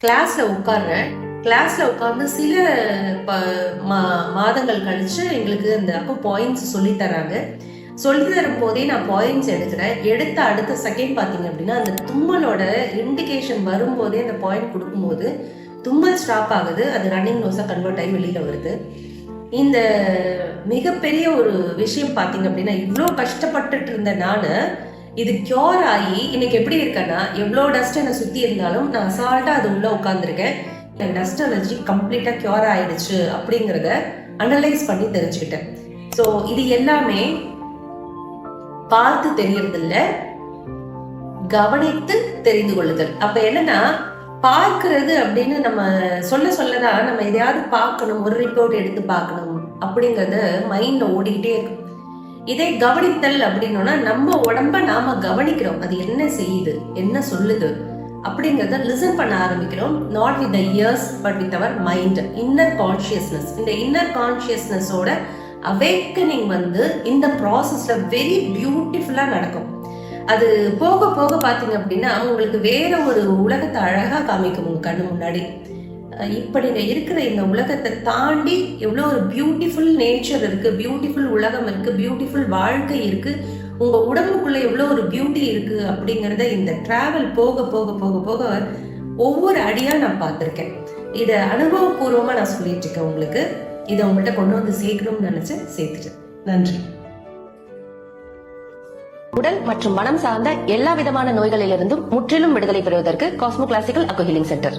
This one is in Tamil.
கிளாஸ்ல உட்கார்றேன். கிளாஸ்ல உட்கார்ந்து சில மாதங்கள் கழிச்சு எங்களுக்கு இந்த அப்போ பாயிண்ட்ஸ் சொல்லி தராங்க. சொல்லி தரும் போதே நான் பாயிண்ட்ஸ் எடுக்கிறேன். எடுத்த அடுத்த செகண்ட் பார்த்தீங்க அப்படின்னா அந்த தும்மலோட இண்டிகேஷன் வரும்போதே அந்த பாயிண்ட் கொடுக்கும்போது தும்மல் ஸ்டாப் ஆகுது. அது ரன்னிங் நோஸாக கன்வெர்ட் ஆகி வெளியில் வருது. இந்த மிகப்பெரிய ஒரு விஷயம் பார்த்தீங்க அப்படின்னா இவ்வளோ கஷ்டப்பட்டுட்டு இருந்த நான் இது கியூர் ஆகி இன்னைக்கு எப்படி இருக்கேன்னா எவ்வளோ டஸ்ட் என்னை சுற்றி இருந்தாலும் நான் அசால்ட்டாக அது உள்ளே உட்காந்துருக்கேன். என் டஸ்ட் அலர்ஜி கம்ப்ளீட்டாக கியூர் ஆயிடுச்சு அப்படிங்கிறத அனலைஸ் பண்ணி தெரிஞ்சுக்கிட்டேன். ஸோ இது எல்லாமே பார்த்து தெரியறதில்ல, கவனித்து தெரிந்து கொள்ளுதல். அப்ப என்னன்னா பார்க்கறது அப்படின்னு நம்ம சொல்லதான் நம்ம எதையாவது பார்க்கணும், ஒரு ரிப்போர்ட் எடுத்து பார்க்கணும் அப்படிங்கறத மைண்ட்ல ஓடிக்கிட்டே இருக்கும். இதே கவனித்தல் அப்படின்னா நம்ம உடம்ப நாம கவனிக்கிறோம், அது என்ன செய்யுது, என்ன சொல்லுது அப்படிங்கறத லிசன் பண்ண ஆரம்பிக்கிறோம். Not with the ears but with our mind, inner consciousness. இந்த இன்னர் கான்சியஸ்னஸோட அவேக்கனிங் இந்த ப்ராசஸ்ல வெரி பியூட்டிஃபுல்லா நடக்கும். அது போக போக பாத்தீங்க அப்படின்னா உங்களுக்கு வேற ஒரு உலகத்தை அழகா காமிக்கும் உங்க கண்ணு முன்னாடி. இப்ப நீங்க இருக்கிற இந்த உலகத்தை தாண்டி எவ்வளவு ஒரு பியூட்டிஃபுல் நேச்சர் இருக்கு, பியூட்டிஃபுல் உலகம் இருக்கு, பியூட்டிஃபுல் வாழ்க்கை இருக்கு, உங்க உடம்புக்குள்ள எவ்வளவு ஒரு பியூட்டி இருக்கு அப்படிங்கறத இந்த டிராவல் போக போக போக போக ஒவ்வொரு அடியா நான் பார்த்திருக்கேன். இதை அனுபவபூர்வமா நான் சொல்லிட்டு இருக்கேன் உங்களுக்கு. இதை உங்கள்கிட்ட கொண்டு வந்து சேர்க்கணும்னு நினைச்சு சேர்த்துட்டேன். நன்றி. உடல் மற்றும் மனம் சார்ந்த எல்லா விதமான நோய்களிலிருந்தும் முற்றிலும் விடுதலை பெறுவதற்கு Cosmo classical Aqua healing centre.